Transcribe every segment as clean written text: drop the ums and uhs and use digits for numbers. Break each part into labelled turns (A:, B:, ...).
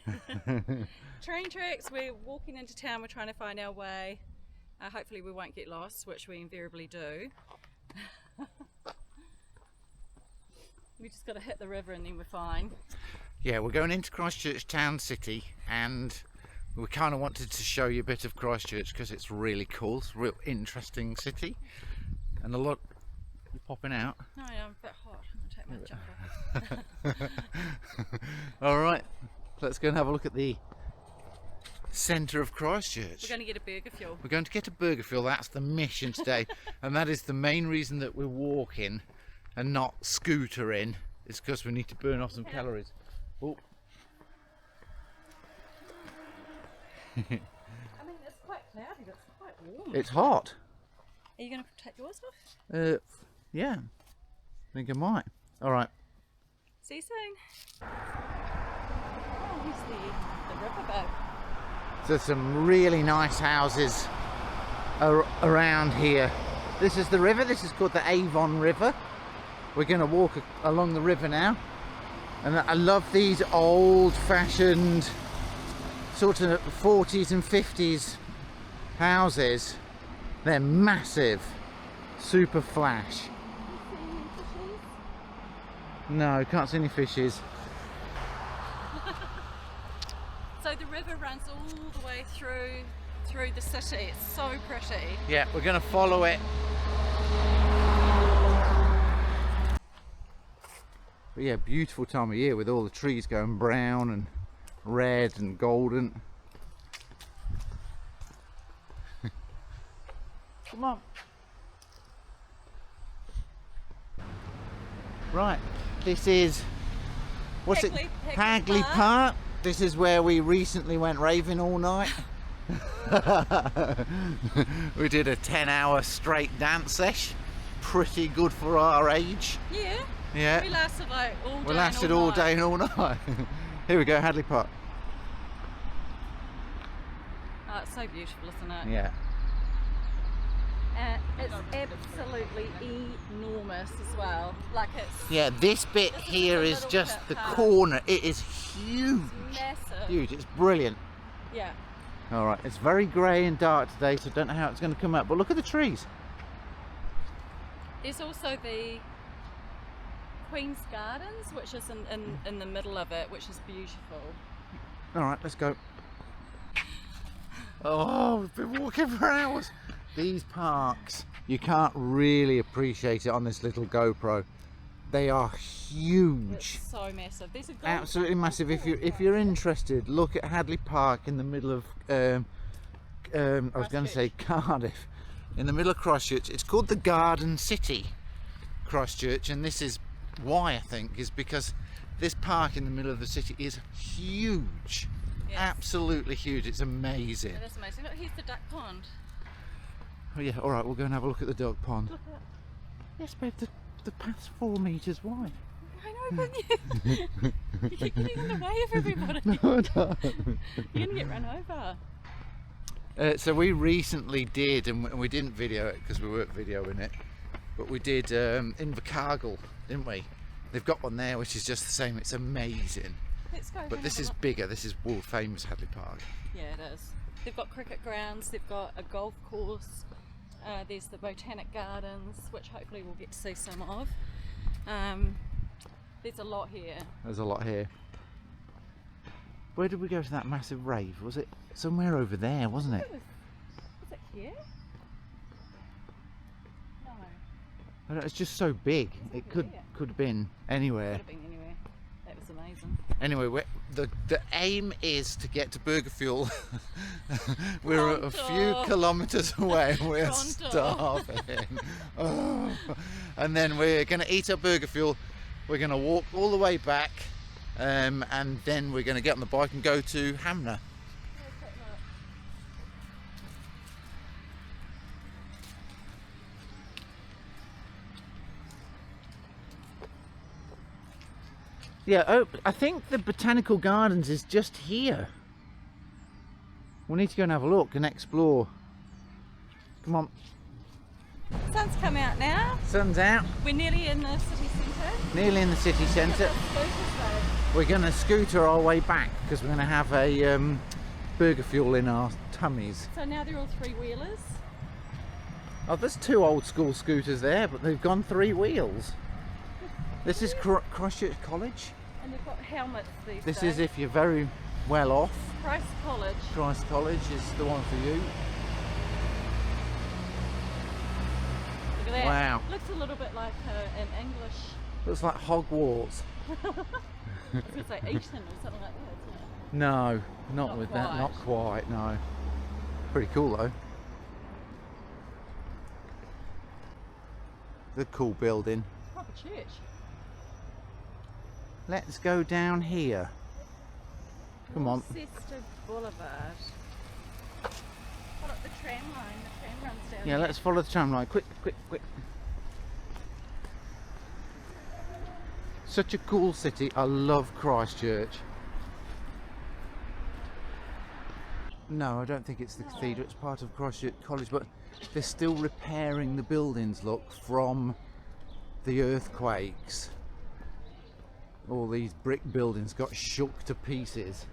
A: Hagley. Train tracks, we're walking into town, we're trying to find our way. Hopefully we won't get lost, which we invariably do. We just got to hit the river and then we're fine.
B: Yeah, we're going into Christchurch town city, and we kind of wanted to show you a bit of Christchurch because it's really cool. It's a real interesting city, and a lot. You're popping out.
A: No, I'm a bit hot. I'm going to take my jumper off.
B: All right, let's go and have a look at the centre of Christchurch.
A: We're going to get a burger fuel.
B: We're going to get a burger fuel. That's the mission today, and that is the main reason that we're walking and not scootering. Is because we need to burn off some calories. Oh.
A: I mean, it's quite cloudy, but it's quite warm.
B: It's hot.
A: Are you going to take yours off?
B: Yeah, I think I might. All right.
A: See you soon. Oh, here's the riverboat.
B: There's some really nice houses around here. This is the river. This is called the Avon River. We're going to walk along the river now. And I love these old-fashioned sort of 40s and 50s houses. They're massive, super flash. No, can't see any fishes.
A: So the river runs all the way through the city. It's so pretty.
B: Yeah, we're going to follow it. But yeah, beautiful time of year with all the trees going brown and red and golden. Come on. Right, this is, what's it? Hagley Park. This is where we recently went raving all night. We did a 10-hour straight dance sesh. Pretty good for our age.
A: Yeah.
B: Yeah.
A: We lasted like all day.
B: We lasted all day and all night. Here we go, Hagley Park.
A: Oh, it's so beautiful, isn't it?
B: Yeah.
A: It's absolutely enormous as well. Like it's.
B: Yeah, this bit here is just the corner. It is huge.
A: It's massive.
B: Huge. It's brilliant.
A: Yeah.
B: All right. It's very grey and dark today, so I don't know how it's going to come out. But look at the trees.
A: There's also the Queen's Gardens, which is in the middle of it, which is beautiful.
B: All right, let's go. Oh, we've been walking for hours. These parks, you can't really appreciate it on this little GoPro. They are huge.
A: It's so massive. These are
B: absolutely massive. If you're interested, look at Hagley Park in the middle of I was going to say Cardiff, in the middle of Christchurch. It's called the Garden City, Christchurch, and this is why I think is because this park in the middle of the city is huge. Yes. Absolutely huge. It's amazing.
A: It is amazing. Look, here's the duck pond.
B: Oh yeah, all right, we'll go and have a look at the duck pond. Look at that. Yes, babe, the path's 4 meters wide.
A: I know, but you keep getting in the way of everybody.
B: No, I don't.
A: You're gonna get run over.
B: So we recently did, and we didn't video it because we weren't videoing it, but we did Invercargill, didn't we? They've got one there which is just the same. It's amazing.
A: Let's go.
B: But this is bigger. This is world famous Hagley Park.
A: Yeah, it is. They've got cricket grounds. They've got a golf course. There's the botanic gardens, which hopefully we'll get to see some of. There's a lot here.
B: There's a lot here. Where did we go to that massive rave? Was it somewhere over there, wasn't it?
A: Was it here? No.
B: I don't know, it's just so big. It could have been anywhere.
A: Could have been anywhere. That was amazing.
B: Anyway, the aim is to get to Burger Fuel. We're a few kilometres away and we're starving. Oh. And then we're going to eat our Burger Fuel. We're going to walk all the way back, and then we're going to get on the bike and go to Hanmer. Yeah, oh, I think the Botanical Gardens is just here. We need to go and have a look and explore. Come on.
A: Sun's come out now.
B: Sun's out.
A: We're nearly in the city centre.
B: Nearly in the city centre.
A: Look at those scooters, though.
B: we're going to scooter our way back because we're going to have a burger fuel in our tummies.
A: So now they're all three-wheelers?
B: Oh, there's 2 old school scooters there, but they've gone 3 wheels. This is Christchurch College.
A: And they've got helmets these
B: This
A: days.
B: is if you're very well off.
A: Christ College.
B: Christ College is the one for you.
A: Look at that.
B: Wow.
A: Looks a little bit like an English.
B: Looks like Hogwarts.
A: It's like Eton or something like that, isn't it?
B: No, not
A: Not
B: with that.
A: quite.
B: Not quite, no. Pretty cool though. The cool building.
A: Proper church.
B: Let's go down here. Come on.
A: Sister Boulevard. Oh, look, the tram line. The tram runs down
B: Yeah,
A: here.
B: let's follow the tram line. Quick, quick, quick. Such a cool city. I love Christchurch. No, I don't think it's the cathedral. It's part of Christchurch College, but they're still repairing the buildings, look, from the earthquakes. All these brick buildings got shook to pieces.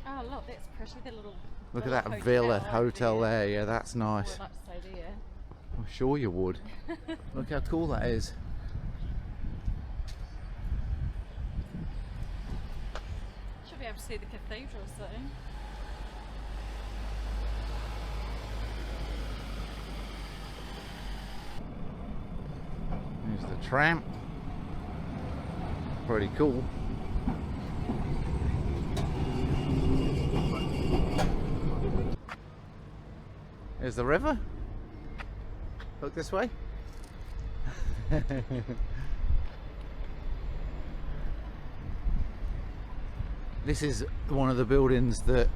A: Oh, look, that's pretty. The little.
B: Look at
A: little
B: that villa hotel
A: there.
B: there. Yeah, that's nice.
A: I'd like to stay there.
B: I'm sure you would. Look how cool that is.
A: Should be able to see the cathedral soon.
B: Here's the tram. Pretty cool. Here's the river. Look this way. This is one of the buildings that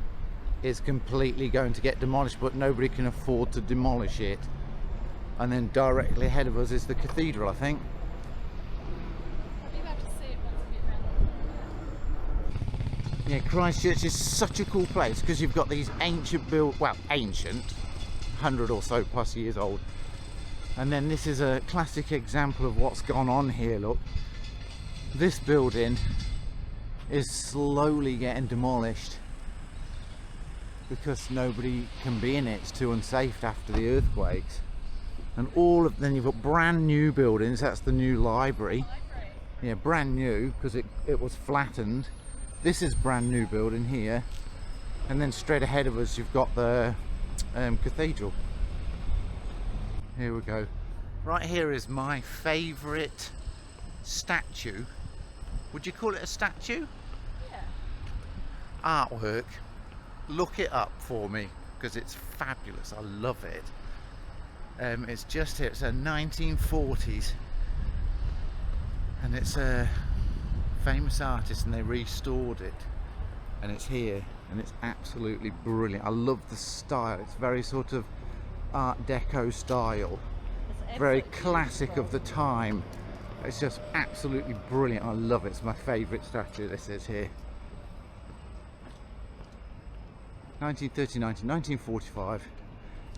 B: is completely going to get demolished, but nobody can afford to demolish it. And then directly ahead of us is the cathedral, I think.
A: I'll be able to see it once we get round.
B: Yeah, Christchurch is such a cool place because you've got these ancient ancient, 100 or so plus years old. And then this is a classic example of what's gone on here, look. This building is slowly getting demolished because nobody can be in it. It's too unsafe after the earthquakes. And then you've got brand new buildings. That's the new library. Yeah, brand new because it was flattened. This is brand new building here, and then straight ahead of us you've got the cathedral. Here we go. Right here is my favourite statue. Would you call it a statue?
A: Yeah.
B: Artwork. Look it up for me because it's fabulous. I love it. It's just here. It's a 1940s, and it's a famous artist, and they restored it, and it's here, and it's absolutely brilliant. I love the style. It's very sort of Art Deco style,
A: It's
B: very
A: absolutely
B: classic
A: beautiful.
B: of the time. It's just absolutely brilliant. I love it. It's my favourite statue. This is here. 1939 to 1945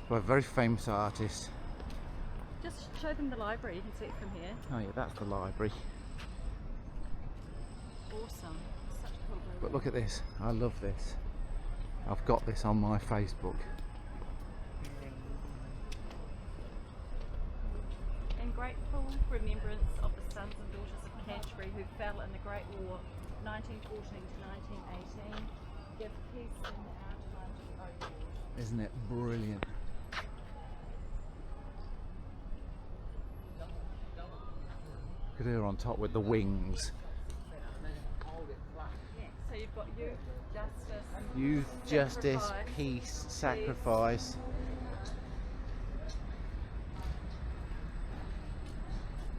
B: by a very famous artist.
A: Just show them the library. You can see it from here.
B: Oh yeah, that's the library.
A: Awesome. Such a cool building.
B: But look at this. I love this. I've got this on my Facebook.
A: In grateful remembrance of the sons and daughters of Canterbury who fell in the Great War 1914 to 1918, give peace in our time to O Lord.
B: Isn't it brilliant? Look at her on top with the wings.
A: Yeah, so you've got youth, justice,
B: Youth, justice,
A: sacrifice,
B: peace, sacrifice.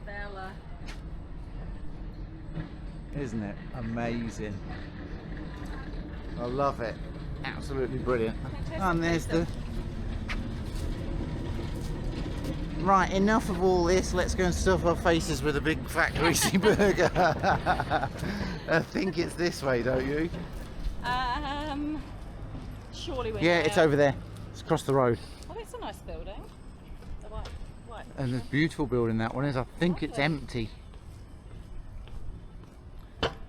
A: valor.
B: Isn't it amazing? I love it. Absolutely brilliant.
A: Fantastic
B: And there's
A: pizza.
B: the... Right, enough of all this. Let's go and stuff our faces with a big fat greasy burger. I think it's this way, don't you?
A: Surely we're
B: Yeah,
A: now-
B: it's over there. It's across the road.
A: Oh, that's a nice building. It's a white.
B: And it's a beautiful building that one is. I think it's
A: Lovely.
B: empty.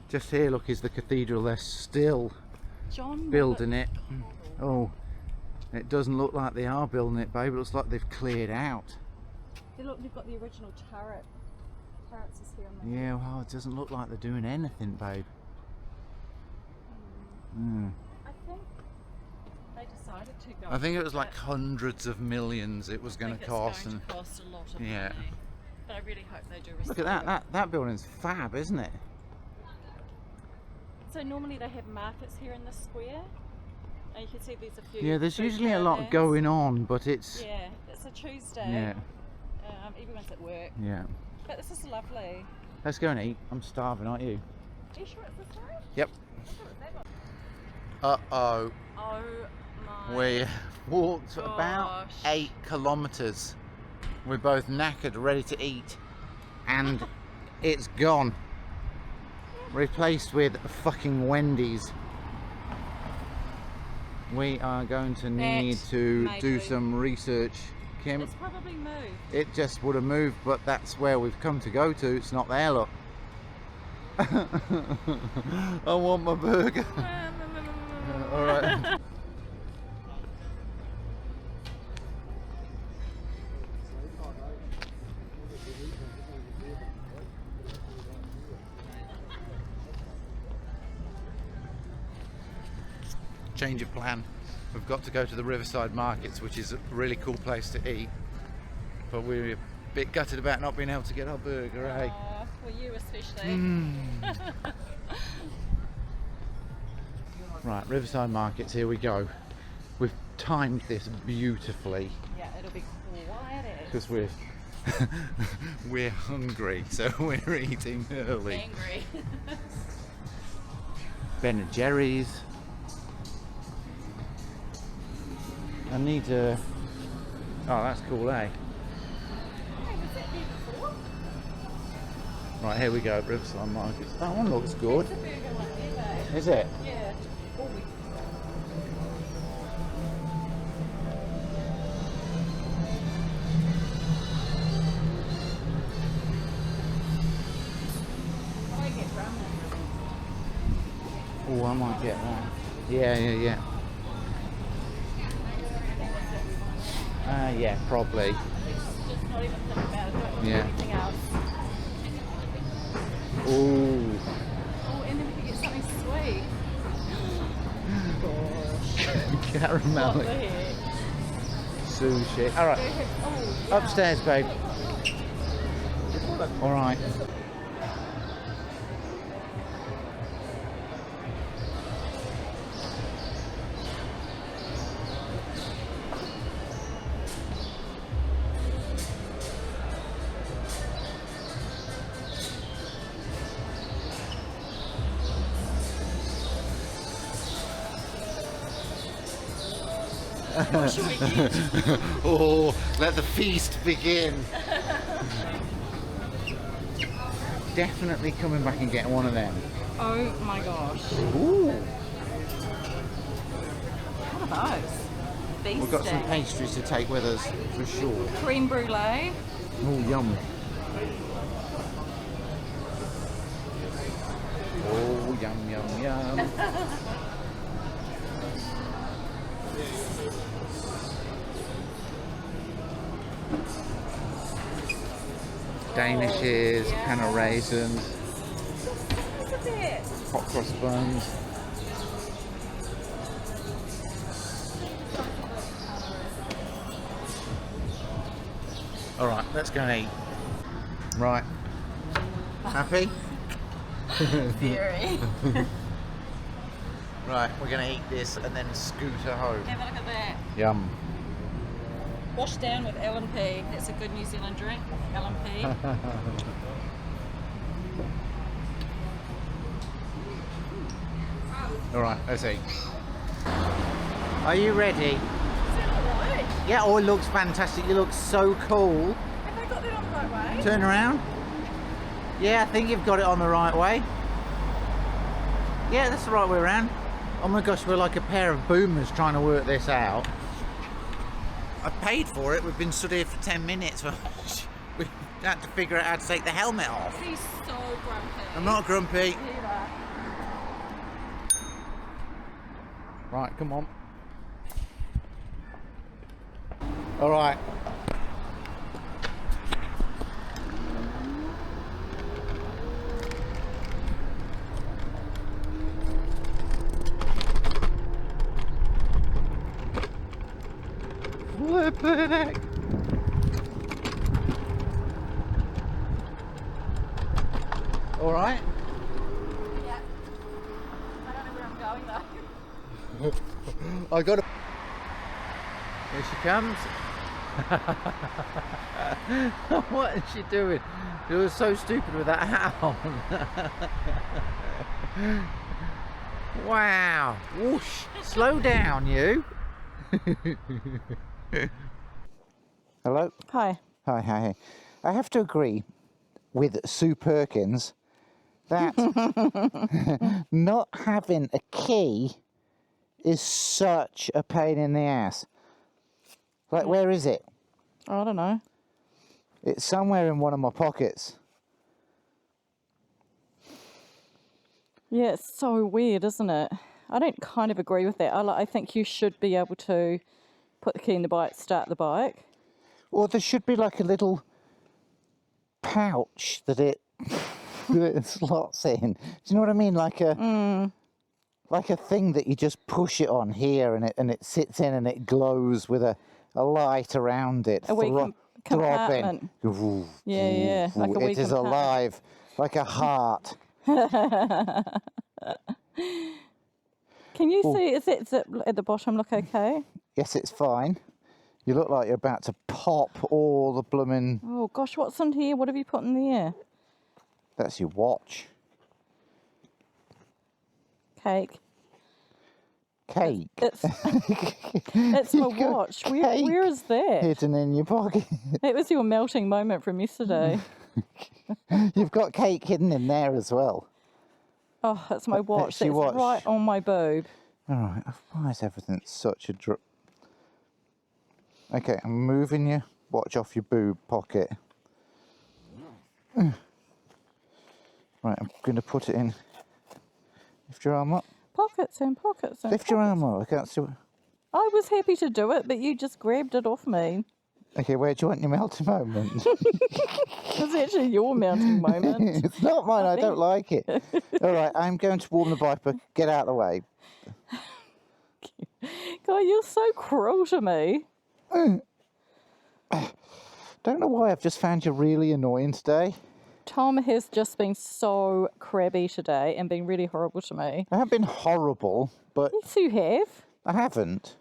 B: Just here, look, is the cathedral. They're still
A: John
B: building it.
A: Robert
B: Oh, it doesn't look like they are building it, babe. It looks like they've cleared out.
A: Hey, look, they've got the original turret. Turrets is here on the
B: Yeah, well, it doesn't look like they're doing anything, babe.
A: I think they decided to go.
B: I think it was
A: with
B: like hundreds of millions it was going to cost.
A: It's going to cost a lot of
B: yeah.
A: money. But I really hope they do restore
B: Look at that.
A: it.
B: That building's fab, isn't it?
A: So normally they have markets here in the square. And you can see there's a few.
B: Yeah, there's
A: food
B: usually a lot
A: caravans.
B: going on, but it's...
A: Yeah, it's a Tuesday.
B: Yeah.
A: Everyone's at work.
B: Yeah.
A: But this is lovely.
B: Let's go and eat. I'm starving, aren't you?
A: Are you sure it's this way?
B: Yep.
A: I thought it was that one.
B: Uh-oh.
A: Oh my.
B: We walked about
A: gosh.
B: 8 kilometres. We're both knackered, ready to eat, and it's gone. Replaced with fucking Wendy's. We are going to need to do
A: maybe.
B: some research, Kim.
A: It's probably moved.
B: It just would have moved, but that's where we've come to go to. It's not there, look. I want my burger. All right. Change of plan. We've got to go to the Riverside markets, which is a really cool place to eat. But we're a bit gutted about not being able to get our burger, eh?
A: Oh, for you especially.
B: Right, Riverside markets, here we go. We've timed this beautifully
A: Yeah, it'll be quiet.
B: because we're hungry, so we're eating early.
A: Angry.
B: Ben and Jerry's. I need to... Oh, that's cool, eh?
A: Hey, was that there before?
B: Right, here we go, Riverside markets. That one looks good.
A: It's a burger one there, babe.
B: Is it?
A: Yeah. Oh, I get ramen.
B: Oh, I might get that. Yeah. Yeah, probably.
A: Just not even think about it. Don't look
B: Yeah.
A: at anything else.
B: Ooh.
A: Oh, and then we could get something sweet. Gosh.
B: Caramel.
A: What the heck?
B: Sushi. Alright,
A: Oh, yeah.
B: upstairs, babe. Alright.
A: What should we get?
B: Oh, let the feast begin. Definitely coming back and getting one of them.
A: Oh my gosh.
B: Ooh.
A: What are those? Beef
B: We've got some
A: steak.
B: pastries to take with us for sure.
A: Creme brulee.
B: Oh, yum. Oh, yum. Danishes,
A: yeah.
B: can of raisins,
A: Look at that.
B: hot cross buns. Alright, let's go and eat. Right. Happy?
A: Very.
B: Right, we're going to eat this and then scooter home.
A: Have a look at that.
B: Yum.
A: Washed down with L&P. That's a good New Zealand drink. L&P.
B: Alright, let's eat. Are you ready?
A: Is that alright?
B: Yeah, oh, it looks fantastic. You look so cool.
A: Have I got that on the right way?
B: Turn around. Yeah, I think you've got it on the right way. Yeah, that's the right way around. Oh my gosh, we're like a pair of boomers trying to work this out. I paid for it. We've been stood here for 10 minutes. We had to figure out how to take the helmet off.
A: He's so grumpy.
B: I'm not grumpy.
A: Here you are.
B: Right, come on. All right. Flippin' heck. All right.
A: Yeah. I don't know where I'm going though.
B: I got to. Here she comes. What is she doing? She was so stupid with that hat on. Wow. Whoosh. Slow down, you. Hello?
A: Hi.
B: Hi. I have to agree with Sue Perkins that not having a key is such a pain in the ass. Like, where is it?
A: I don't know.
B: It's somewhere in one of my pockets.
A: Yeah, it's so weird, isn't it? I don't kind of agree with that. I think you should be able to put the key in the bike, start the bike.
B: Or there should be like a little pouch that it slots in. Do you know what I mean? Like a thing that you just push it on here, and it sits in and it glows with a light around it.
A: A wee compartment.
B: Throbbing.
A: Yeah, like a wee
B: It is
A: compartment.
B: alive, like a heart.
A: Can you see, is that zip at the bottom look okay?
B: Yes, it's fine. You look like you're about to pop all the blooming...
A: Oh gosh, what's in here? What have you put in there?
B: That's your watch.
A: Cake.
B: Cake.
A: It's my watch. Where is that?
B: Hidden in your pocket.
A: That was your melting moment from yesterday.
B: You've got cake hidden in there as well.
A: Oh, it's my watch.
B: That's your watch.
A: Right on my boob.
B: Alright, why is everything such a drip? Okay, I'm moving your watch off your boob pocket. Right, I'm going to put it in. Lift your arm up.
A: Pockets and pockets and
B: Lift your
A: pockets.
B: arm up. I can't see.
A: I was happy to do it, but you just grabbed it off me.
B: Okay, where do you want your melting moment?
A: It's actually your melting moment.
B: It's not mine, I don't like it. Alright, I'm going to warm the bike, but get out of the way.
A: God, you're so cruel to me.
B: Don't know why I've just found you really annoying today.
A: Tom has just been so crabby today and been really horrible to me.
B: I haven't been horrible, but
A: Yes, you have.
B: I haven't.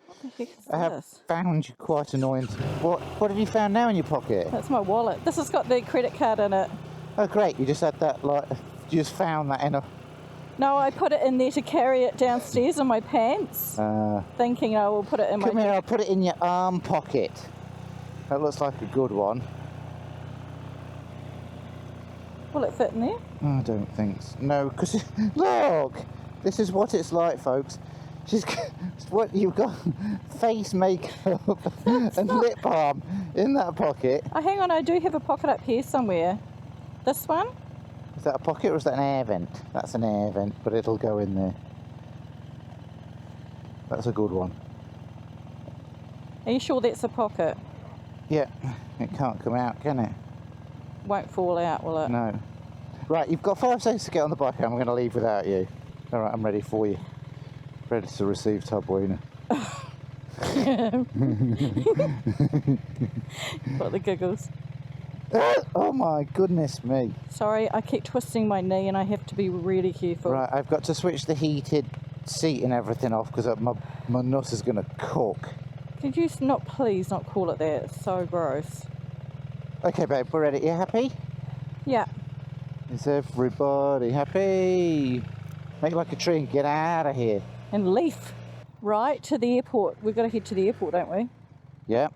A: What the heck is
B: I have
A: this?
B: found you quite annoying. What have you found now in your pocket?
A: That's my wallet. This has got the credit card in it.
B: Oh great, you just had that, like, you just found that in a...
A: No, I put it in there to carry it downstairs in my pants, thinking I will put it in
B: Come
A: my...
B: here, I'll put it in your arm pocket. That looks like a good one.
A: Will it fit in there?
B: I don't think so. No, because... Look! This is what it's like, folks. She's what you've got face makeup and lip balm in that pocket.
A: Oh, hang on, I do have a pocket up here somewhere. This one?
B: Is that a pocket or is that an air vent? That's an air vent, but it'll go in there. That's a good one.
A: Are you sure that's a pocket?
B: Yeah, it can't come out, can it?
A: Won't fall out, will it?
B: No. Right, you've got 5 seconds to get on the bike. I'm going to leave without you. All right, I'm ready for you. Ready to receive Tubweener.
A: Got the giggles.
B: Oh my goodness me.
A: Sorry, I keep twisting my knee and I have to be really careful.
B: Right, I've got to switch the heated seat and everything off because my nut is going to cook.
A: Could you please not call it that? It's so gross.
B: Okay, babe, we're ready. You happy?
A: Yeah.
B: Is everybody happy? Make like a tree and get out of here.
A: And leaf. Right, to the airport. We've got to head to the airport, don't we?
B: Yeah.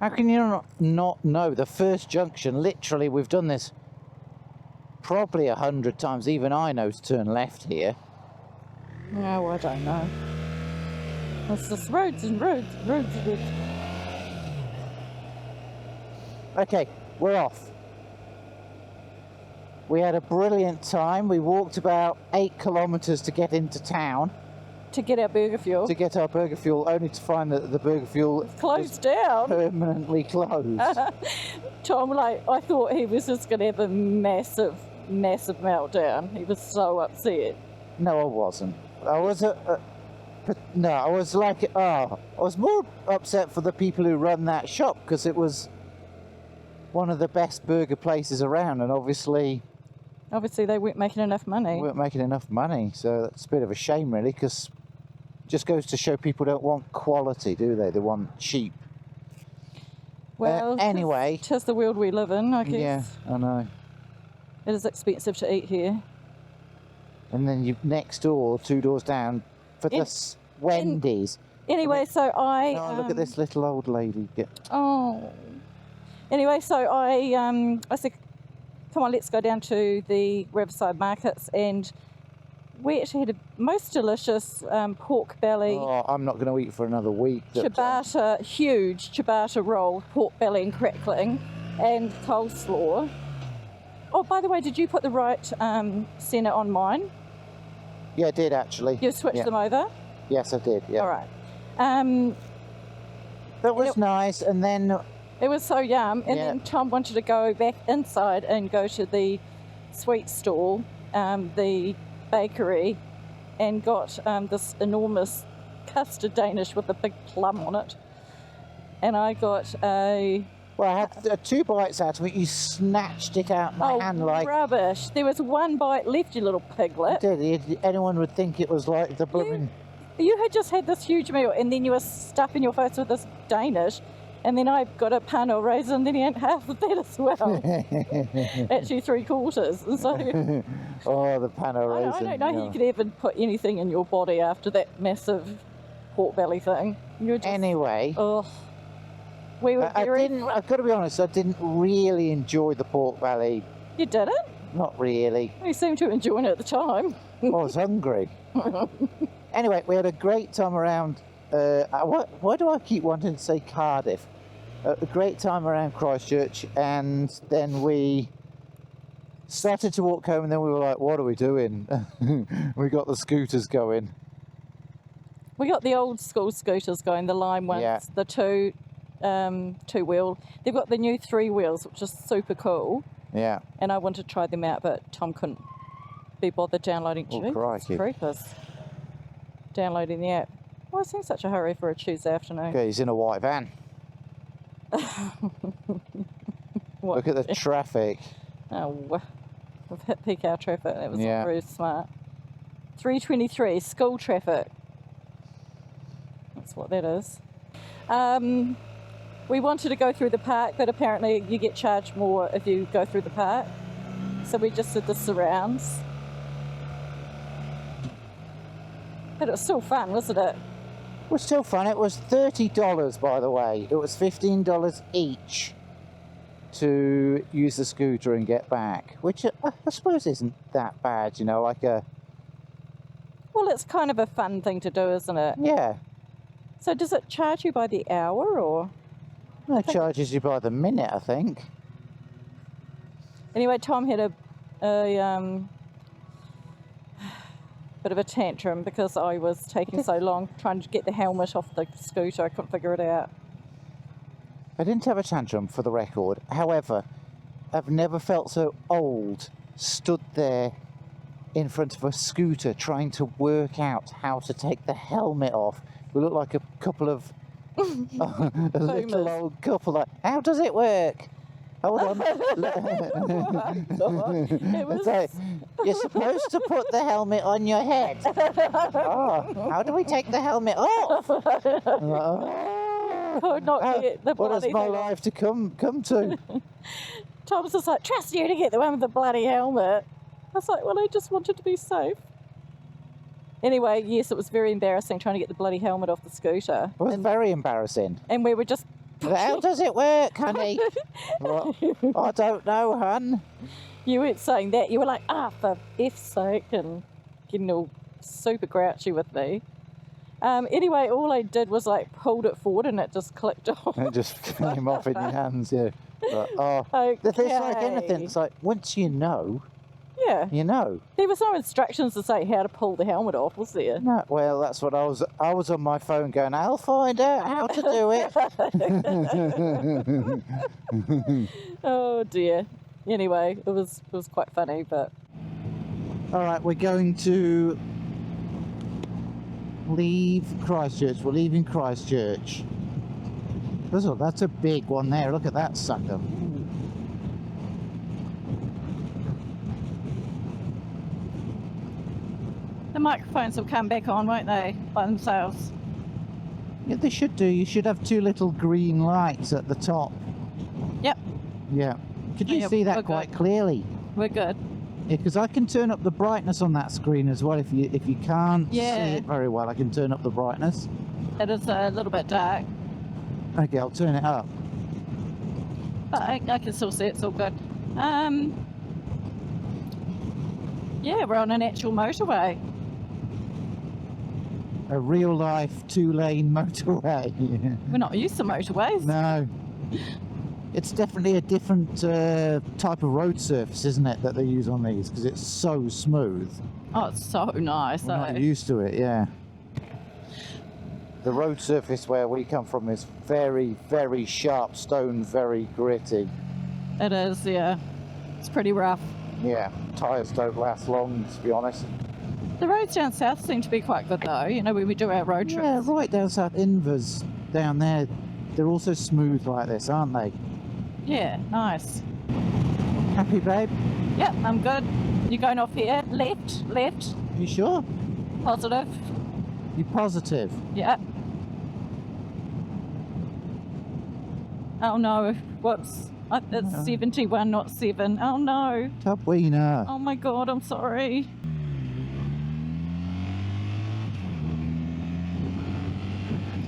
B: How can you not know? The first junction, literally, we've done this probably 100 times. Even I know to turn left here.
A: No, I don't know. It's just roads and roads and roads and roads.
B: Okay, we're off. We had a brilliant time. We walked about 8 kilometres to get into town.
A: To get our burger fuel.
B: To get our burger fuel, only to find that the burger fuel
A: Closed down.
B: Permanently closed.
A: Tom, I thought he was just going to have a massive meltdown. He was so upset.
B: No, I wasn't. I was no, I was like, I was more upset for the people who run that shop, because it was one of the best burger places around, and obviously
A: they weren't making enough money.
B: So that's a bit of a shame, really, because it just goes to show people don't want quality, do they? They want cheap.
A: Well,
B: anyway,
A: tis the world we live in, I guess.
B: Yeah, I know.
A: It is expensive to eat here.
B: And then you next door, 2 doors down, for this Wendy's.
A: Anyway, so I...
B: Oh, look at this little old lady.
A: Oh. Anyway, so I said, come on, let's go down to the Riverside markets, and we actually had a most delicious pork belly.
B: Oh, I'm not going to eat for another week.
A: Huge ciabatta roll, pork belly and crackling, and coleslaw. Oh, by the way, did you put the right centre on mine?
B: Yeah, I did actually.
A: You switched them over?
B: Yes, I did, yeah.
A: All right.
B: That was nice, and then...
A: It was so yum, and then Tom wanted to go back inside and go to the sweet stall, the bakery, and got this enormous custard Danish with a big plum on it. And I got a...
B: Well, I had 2 bites out of it. You snatched it out my hand like...
A: rubbish. There was 1 bite left, you little piglet.
B: I did. Anyone would think it was like the blooming...
A: You had just had this huge meal, and then you were stuffing your face with this Danish, and then I got a pan or raisin, and then he ate half of that as well. Actually, 3/4. And so...
B: Oh, the pan or raisin.
A: I don't know how you could even put anything in your body after that massive pork belly thing. You're just,
B: anyway...
A: Oh. We were
B: I've got to be honest, I didn't really enjoy the pork belly.
A: You didn't?
B: Not really.
A: You seemed to enjoy it at the time.
B: I was hungry. Anyway, we had a great time around... why do I keep wanting to say Cardiff? A great time around Christchurch, and then we started to walk home, and then we were like, what are we doing? We got the scooters going.
A: We got the old school scooters going, the Lime ones, the two-wheel. They've got the new 3 wheels, which is super cool.
B: Yeah.
A: And I wanted to try them out, but Tom couldn't be bothered downloading.
B: Oh, crikey.
A: Creepers. Downloading the app. Why is he in such a hurry for a Tuesday afternoon?
B: Okay, he's in a white van. Look at the traffic.
A: Oh, we've hit peak hour traffic. That was not very smart. 3:23, school traffic. That's what that is. We wanted to go through the park, but apparently you get charged more if you go through the park. So we just did the surrounds. But it was still fun, wasn't it?
B: It was still fun. It was $30, by the way. It was $15 each to use the scooter and get back, which I suppose isn't that bad, you know, like a...
A: Well, it's kind of a fun thing to do, isn't it?
B: Yeah.
A: So does it charge you by the hour, or...?
B: No, it charges you by the minute, I think.
A: Anyway, Tom had a bit of a tantrum because I was taking so long trying to get the helmet off the scooter. I couldn't figure it out.
B: I didn't have a tantrum, for the record. However, I've never felt so old stood there in front of a scooter trying to work out how to take the helmet off. We look like a couple of... a little old couple. Like, how does it work? Hold on. It's like, you're supposed to put the helmet on your head. Oh, how do we take the helmet off?
A: Could not get the
B: what has my life to come to?
A: Tom's just like, trust you to get the one with the bloody helmet. I was like, well, I just wanted to be safe. Anyway, yes, it was very embarrassing trying to get the bloody helmet off the scooter.
B: It was very embarrassing.
A: And we were just...
B: How does it work, honey? Well, I don't know, hun.
A: You weren't saying that. You were like, for F's sake, and getting all super grouchy with me. Anyway, all I did was like pulled it forward and it just clicked off.
B: It just came off in your hands, yeah. But,
A: okay.
B: It's like anything. It's like, once you know,
C: Yeah.
B: You know.
C: There was no instructions to say how to pull the helmet off, was there?
B: No, well, that's what I was on my phone going, I'll find out how to do it.
C: Oh dear. Anyway, it was quite funny, but
B: All right, we're going to leave Christchurch. We're leaving Christchurch. That's a big one there. Look at that sucker.
C: the microphones will come back on, won't they, by themselves?
B: Yeah, they should do. You should have two little green lights at the top.
C: Yep,
B: Yeah. Could you
C: Yep,
B: see
C: we're
B: that
C: good.
B: quite clearly?
C: we're good.
B: Yeah, because I can turn up the brightness on that screen as well. If you can't see
C: Yeah.
B: it very well, I can turn up the brightness.
C: It is a little bit dark,
B: Okay, I'll turn it up.
C: but I can still see it's all good. Yeah, we're on an actual motorway.
B: A real life 2-lane motorway.
C: We're not used to motorways.
B: No. It's definitely a different type of road surface, isn't it, that they use on these, because it's so smooth.
C: Oh, it's so nice.
B: We're not
C: though.
B: used to it, yeah. The road surface where we come from is very, very sharp stone, very gritty.
C: It is, yeah. It's pretty rough.
B: Yeah, tyres don't last long, to be honest.
C: The roads down south seem to be quite good though, you know, when we do our road trips.
B: Yeah, right down South Inver's down there, they're also smooth like this, aren't they?
C: Yeah, nice.
B: Happy, babe?
C: Yep, I'm good. You going off here? Left?
B: You sure?
C: Positive?
B: You positive?
C: Yeah. Oh no, whoops. It's
B: No.
C: 71, not 7. Oh no.
B: Top wiener.
C: Oh my god, I'm sorry.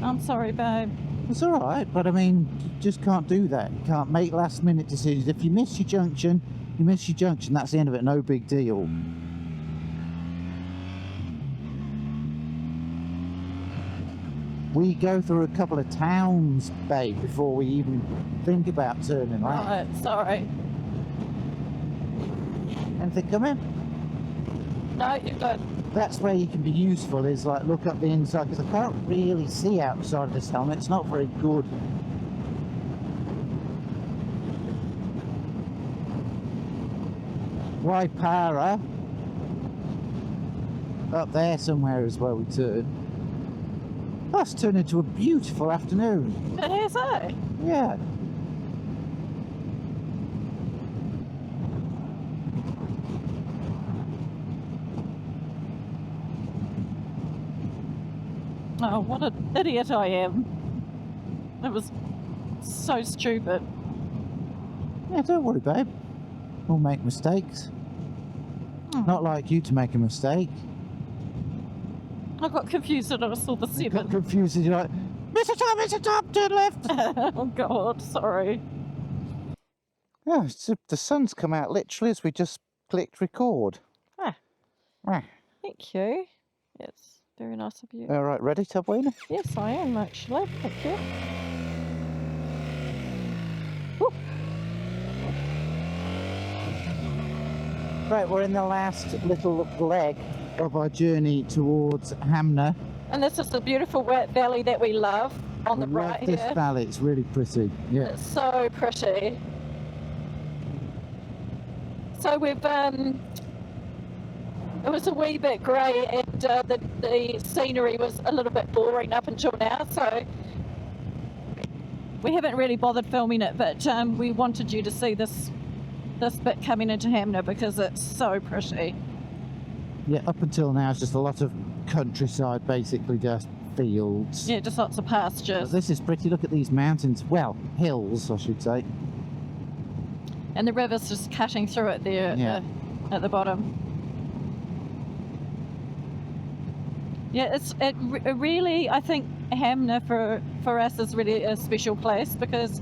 C: I'm sorry, babe.
B: It's all right, but I mean, you just can't do that. You can't make last-minute decisions. If you miss your junction, you miss your junction. That's the end of it. No big deal. We go through a couple of towns, babe, before we even think about turning right.
C: Right, sorry.
B: Anything coming?
C: No, you're good.
B: That's where you can be useful, is like look up the inside, because I can't really see outside of this helmet. It's not very good. Waipara. Up there somewhere is where we turn. That's turned into a beautiful afternoon.
C: It is, eh?
B: Yeah.
C: Oh, what an idiot I am. It was so stupid.
B: Yeah, don't worry, babe. We'll make mistakes.
C: Oh,
B: Not like you to make a mistake.
C: I got confused and I saw the
B: You got
C: 7.
B: confused and you're like, Mr. Tom, turn left.
C: Oh god, sorry.
B: Yeah, the sun's come out literally as we just clicked record.
C: Ah.
B: Ah.
C: Thank you. It's very nice of you.
B: All right, ready, Tubwayne?
C: Yes, I am actually. Thank you. Woo.
B: Right, we're in the last little leg of our journey towards Hanmer.
C: And this is the beautiful wet valley that we love on the
B: I love
C: right
B: this
C: here.
B: valley, it's really pretty. Yeah.
C: It's so pretty. So we've it was a wee bit grey and the scenery was a little bit boring up until now, so we haven't really bothered filming it, but we wanted you to see this bit coming into Hanmer because it's so pretty.
B: Yeah, up until now it's just a lot of countryside, basically just fields.
C: Yeah, just lots of
B: But
C: pastures.
B: this is pretty. Look at these mountains. Well, hills, I should say.
C: And the river's just cutting through it there
B: Yeah.
C: at the bottom. Yeah, it really, I think Hanmer for us is really a special place because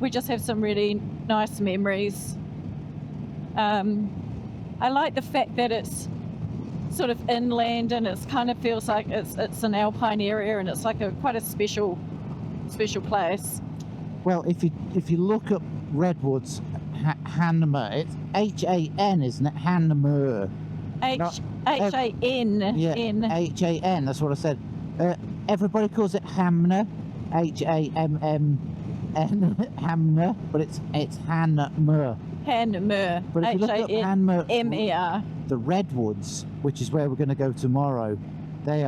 C: we just have some really nice memories. I like the fact that it's sort of inland and it's kind of feels like it's an alpine area and it's like quite a special place.
B: Well, if you look up redwoods, Hanmer. It's H-A-N, isn't it? Hanmer. Not-
C: H-A-N.
B: Yeah,
C: N.
B: H-A-N, that's what I said. Everybody calls it Hamner, H-A-M-M-N, Hamner, but it's Hanmer.
C: Hanmer.
B: But if you look up Hanmer,
C: M-E-R.
B: the redwoods, which is where we're going to go tomorrow, they're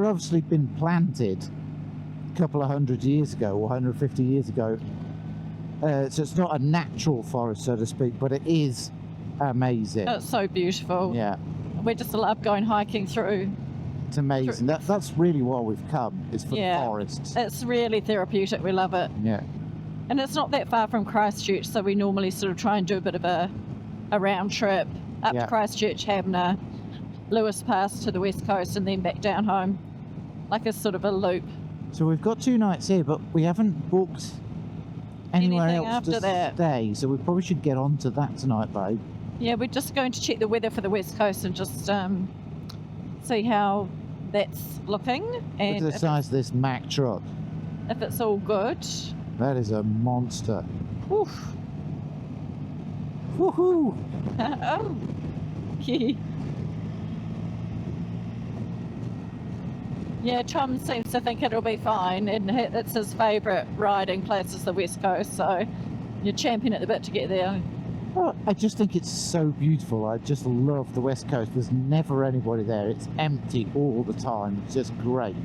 B: obviously been planted a couple of 100 years ago or 150 years ago. So it's not a natural forest, so to speak, but it is amazing.
C: It's so beautiful.
B: Yeah,
C: We just love going hiking through.
B: it's amazing. That's really why we've come, is for
C: Yeah.
B: the forests.
C: It's really therapeutic. We love it.
B: Yeah.
C: And it's not that far from Christchurch, so we normally sort of try and do a bit of a round trip up
B: Yeah.
C: to Christchurch, Hanmer, Lewis Pass to the west coast, and then back down home, like a sort of a loop.
B: So we've got 2 nights here, but we haven't booked anywhere
C: Anything
B: else
C: after
B: to
C: that?
B: stay. So we probably should get on to that tonight, babe.
C: Yeah, we're just going to check the weather for the west coast and just see how that's looking,
B: Look
C: and
B: at the size of this Mack truck.
C: if it's all good.
B: That is a monster.
C: Oof.
B: Woohoo!
C: Oh. Yeah, Tom seems to think it'll be fine, and it's his favourite riding place is the west coast, so you're champing at the bit to get there.
B: Well, I just think it's so beautiful. I just love the West Coast. There's never anybody there. It's empty all the time. It's just great.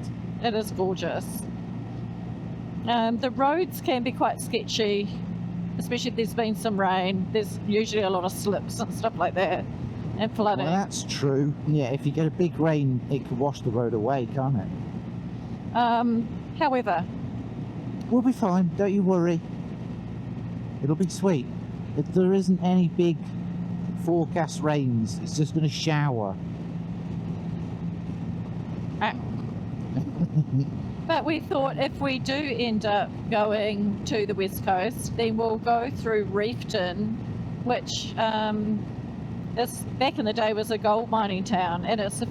C: It is gorgeous. The roads can be quite sketchy, especially if there's been some rain. There's usually a lot of slips and stuff like that, and flooding.
B: Well, that's true. Yeah, if you get a big rain, it can wash the road away, can't it?
C: However,
B: We'll be fine. Don't you worry. It'll be sweet. If there isn't any big forecast rains, it's just going to shower.
C: but we thought if we do end up going to the west coast, then we'll go through Reefton, which is back in the day was a gold mining town, and it's the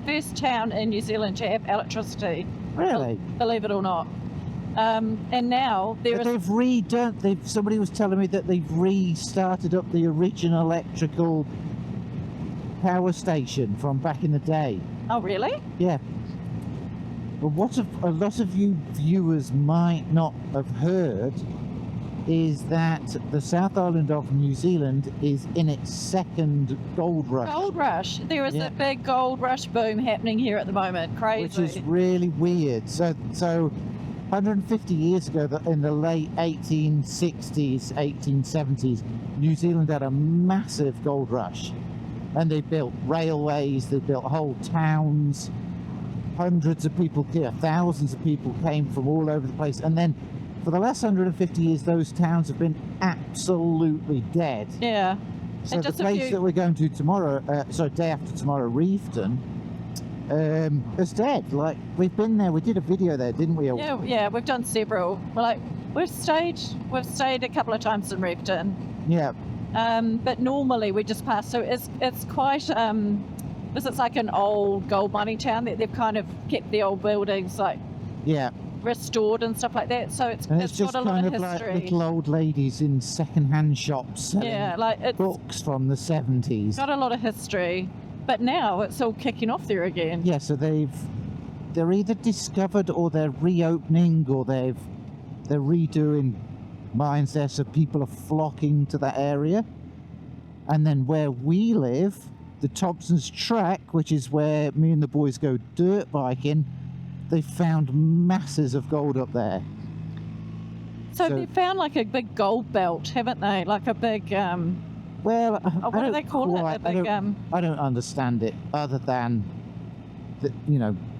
C: first town in New Zealand to have electricity.
B: Really?
C: Believe it or not. And now there
B: But
C: is.
B: they've redone. Somebody was telling me that they've restarted up the original electrical power station from back in the day.
C: Oh, really?
B: Yeah. But what a lot of you viewers might not have heard is that the South Island of New Zealand is in its second gold rush.
C: Gold rush. There is
B: Yeah.
C: a big gold rush boom happening here at the moment. Crazy.
B: Which is really weird. So 150 years ago, in the late 1860s, 1870s, New Zealand had a massive gold rush. And they built railways, they built whole towns, hundreds of people here, thousands of people came from all over the place. And then for the last 150 years, those towns have been absolutely dead.
C: Yeah.
B: So
C: And
B: the
C: just a
B: place
C: few-
B: that we're going to tomorrow, day after tomorrow, Reefton, is dead. Like, we've been there, we did a video there, didn't we?
C: Yeah, we've done several. We've stayed a couple of times in Reefton.
B: Yeah.
C: But normally we just pass. So it's quite because it's like an old gold mining town that they've kind of kept the old buildings like
B: Yeah.
C: restored and stuff like that. So
B: And it's
C: it's
B: just
C: got a lot
B: kind
C: of
B: of like
C: history.
B: little old ladies in second-hand shops selling
C: Yeah, like it's
B: books from the 70s.
C: got a lot of history. But now it's all kicking off there again.
B: Yeah, so they're either discovered or they're reopening or they're redoing mines there, so people are flocking to that area. And then where we live, the Thompson's Track, which is where me and the boys go dirt biking, they found masses of gold up there.
C: So
B: So-
C: they found like a big gold belt, haven't they? Like a big
B: Well,
C: what do they call it? A big
B: I don't understand it, other than that,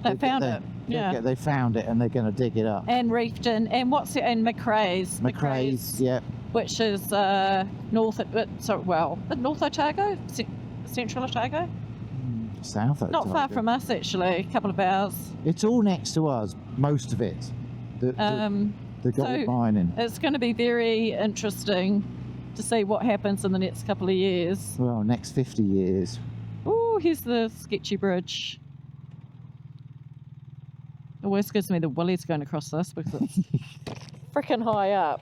C: They found it, yeah.
B: they found it and they're going to dig it up.
C: and Reefton and what's it and McRae's.
B: McRae's, yeah.
C: Which is North Otago, Central Otago.
B: South
C: Not far
B: Otago.
C: from us actually, a couple of hours.
B: It's all next to us, most of it. The gold
C: so-
B: mining.
C: It's going to be very interesting to see what happens in the next couple of years.
B: Well, next 50 years.
C: Oh, here's the sketchy bridge. Always gives me the willies going across this because it's freaking high up.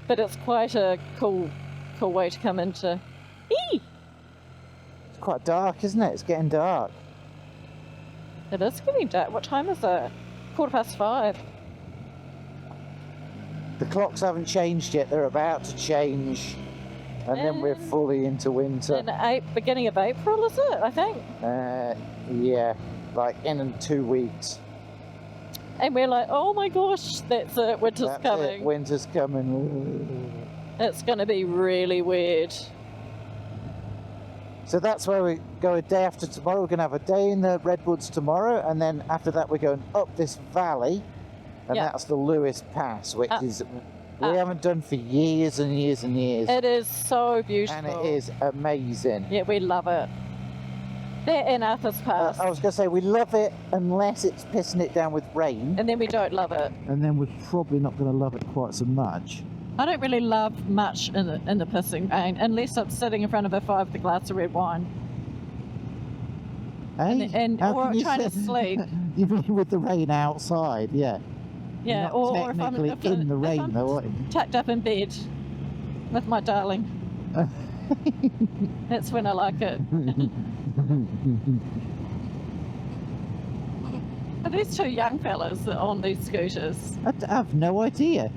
C: But it's quite a cool way to come into. Eee!
B: It's quite dark, isn't it? It's getting dark.
C: It is getting dark. What time is it? 5:15.
B: The clocks haven't changed yet. They're about to change. And then we're fully into winter.
C: In beginning of April, is it? I think.
B: Yeah, like in 2 weeks.
C: And we're like, oh my gosh, that's it. Winter's
B: That's
C: coming.
B: it, winter's coming.
C: It's going to be really weird.
B: So that's where we go a day after tomorrow. We're going to have a day in the Redwoods tomorrow, and then after that we're going up this valley, and
C: Yeah.
B: that's the Lewis Pass, which is we haven't done for years and years and years.
C: It is so beautiful.
B: And it is amazing.
C: Yeah, we love it. They're in Arthur's Pass.
B: I was going to say, we love it unless it's pissing it down with rain.
C: And then we don't love it.
B: And then we're probably not going to love it quite so much.
C: I don't really love much in the pissing rain, unless I'm sitting in front of a fire with a glass of red wine.
B: Hey? How
C: Or
B: can you
C: trying to
B: say-
C: sleep.
B: You mean with the rain outside, yeah.
C: Yeah,
B: Not
C: or if I'm
B: technically in the rain,
C: if I'm
B: though, are you?
C: tucked up in bed with my darling. That's when I like it. Are these two young fellas that are on these scooters?
B: I have no idea.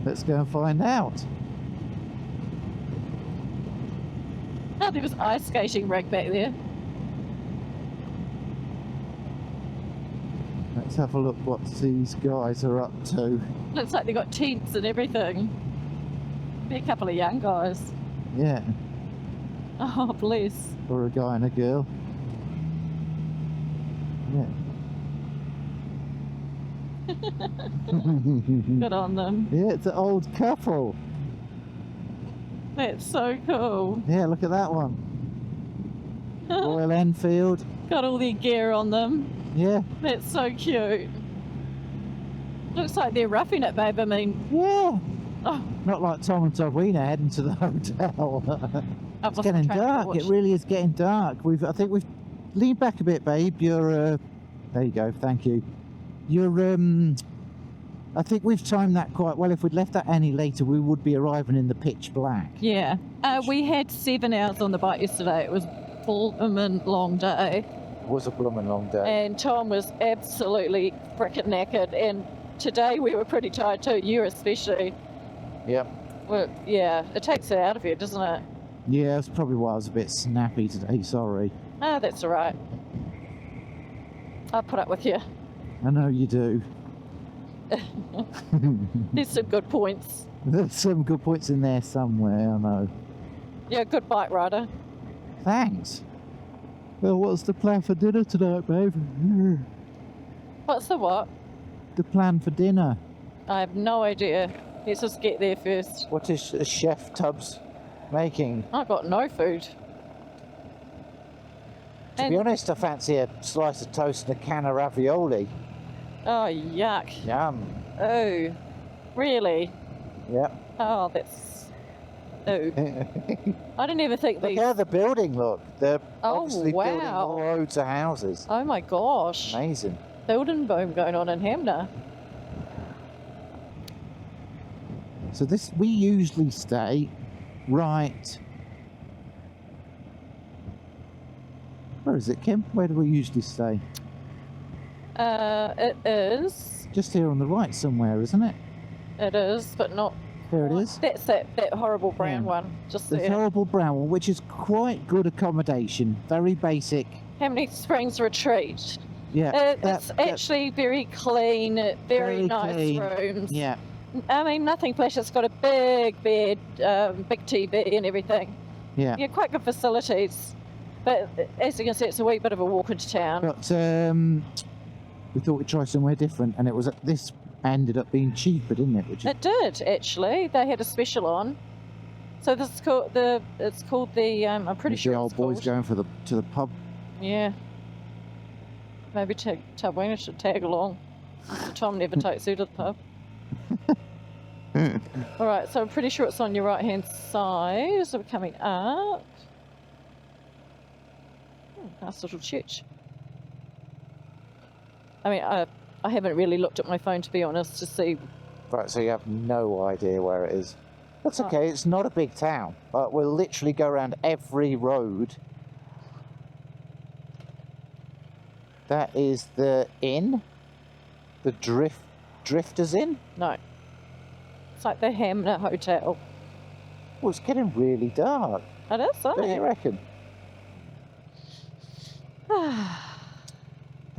B: Let's go and find out.
C: Oh, there was ice skating rink back there.
B: Let's have a look what these guys are up to.
C: Looks like they got tents and everything. Be a couple of young guys.
B: Yeah,
C: Oh, bless.
B: for a guy and a girl. Yeah.
C: Good on them.
B: Yeah, it's an old couple.
C: That's so cool.
B: Yeah, look at that one. Royal Enfield.
C: Got all their gear on them.
B: Yeah,
C: That's so cute. Looks like they're roughing it, babe. I mean,
B: yeah.
C: oh,
B: Not like Tom and Togwina heading to the hotel.
C: I've
B: It's
C: lost
B: getting
C: track of
B: dark.
C: what
B: It really is getting dark. I think we've lean back a bit, babe. You're there you go. Thank you. You're I think we've timed that quite well. If we'd left that any later, we would be arriving in the pitch black.
C: Yeah. We had 7 hours on the bike yesterday. It was a blooming long day.
B: It was a blooming long day.
C: And Tom was absolutely frickin' knackered. And today we were pretty tired too. You especially.
B: Yep.
C: Well, yeah, it takes it out of you, doesn't it?
B: Yeah, that's probably why I was a bit snappy today. Sorry.
C: Ah, that's all right. I'll put up with you.
B: I know you do.
C: There's some good points.
B: There's some good points in there somewhere. I know.
C: You're a good bike rider.
B: Thanks. Well, what's the plan for dinner tonight, babe?
C: What's the what?
B: The plan for dinner.
C: I have no idea. Let's just get there first.
B: What is Chef Tubbs making?
C: I've got no food.
B: To be honest, I fancy a slice of toast and a can of ravioli.
C: Oh, yuck.
B: Yum.
C: Oh, really?
B: Yep.
C: Oh, that's... Oh. I didn't even think
B: Look
C: these...
B: how the building look. They're
C: Oh,
B: obviously building
C: wow.
B: loads of houses.
C: Oh my gosh.
B: Amazing.
C: Building boom going on in Hanmer.
B: So we usually stay right. Where is it, Kim? Where do we usually stay?
C: It is.
B: Just here on the right somewhere, isn't it?
C: It is, but not...
B: There it is.
C: That's that horrible brown
B: Yeah.
C: one. Just
B: The
C: there.
B: horrible brown one, which is quite good accommodation. Very basic.
C: Hanmer Springs Retreat.
B: Yeah.
C: It's actually very clean, very nice
B: clean.
C: rooms.
B: Yeah.
C: I mean, nothing flash. It's got a big bed, big TV and everything.
B: Yeah.
C: Yeah, quite good facilities. But as you can see, it's a wee bit of a walk into town.
B: But we thought we'd try somewhere different, and it was this ended up being cheaper, didn't it? Which is
C: It did actually. They had a special on. So this is called the. It's called the. I'm pretty
B: the
C: sure
B: old
C: it's
B: boys
C: called.
B: going to the pub.
C: Yeah. Maybe Tawina should tag along. Tom never takes you to the pub. All right, so I'm pretty sure it's on your right hand side. So we're coming up. Nice little church. I mean, I haven't really looked at my phone, to be honest, to see
B: Right, so you have no idea where it is. That's
C: Oh.
B: okay, it's not a big town. But we'll literally go around every road. That is the inn? The Drifters Inn?
C: No. It's like the Hanmer Hotel.
B: Well, it's getting really dark.
C: It is, isn't
B: Don't you
C: it?
B: reckon?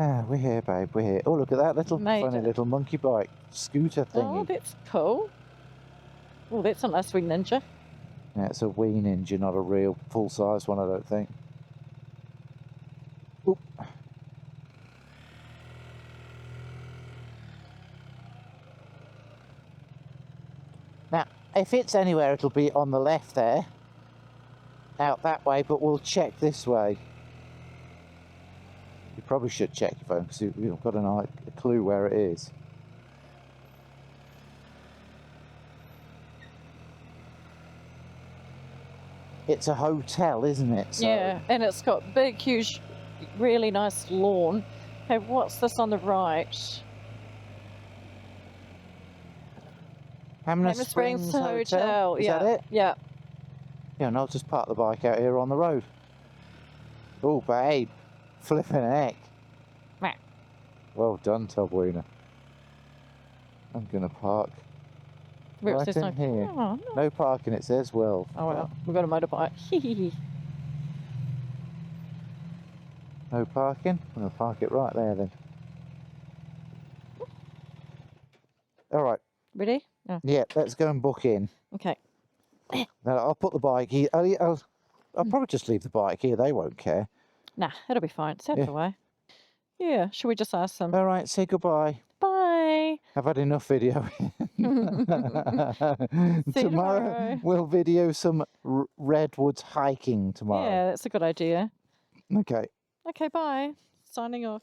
B: Ah, we're here, babe, we're here. Oh, look at that little
C: Made
B: funny
C: it.
B: little monkey bike scooter
C: Oh,
B: thingy.
C: that's cool. Oh, that's a nice wee ninja.
B: Yeah, it's a wee ninja, not a real full-size one, I don't think. Oop. Now, if it's anywhere, it'll be on the left there. Out that way, but we'll check this way. You probably should check your phone because you've got a clue where it is. It's a hotel, isn't it? So
C: Yeah, and it's got big, huge, really nice lawn. Okay, what's this on the right?
B: Hanmer
C: Hanmer
B: Springs
C: Springs
B: Hotel.
C: Hotel.
B: Is
C: Yeah.
B: that it?
C: Yeah.
B: Yeah, and I'll just park the bike out here on the road. Oh, babe. Flipping heck.
C: Meh.
B: Well done, Tobweener. I'm going to park
C: Where it
B: right
C: says
B: in
C: no.
B: here.
C: Oh, no.
B: No parking, it says, well.
C: Oh well, we've got a motorbike.
B: No parking? I'm going to park it right there then. All right.
C: Ready? Oh,
B: Yeah, let's go and book in.
C: okay.
B: Now, I'll put the bike here. I'll probably just leave the bike here. They won't care.
C: Nah, it'll be fine. It's out
B: Yeah.
C: of the way. Yeah, should we just ask them?
B: All right, say goodbye.
C: Bye.
B: I've had enough video.
C: See you tomorrow.
B: We'll video some redwoods hiking tomorrow.
C: Yeah, that's a good idea.
B: Okay.
C: Okay, bye. Signing off.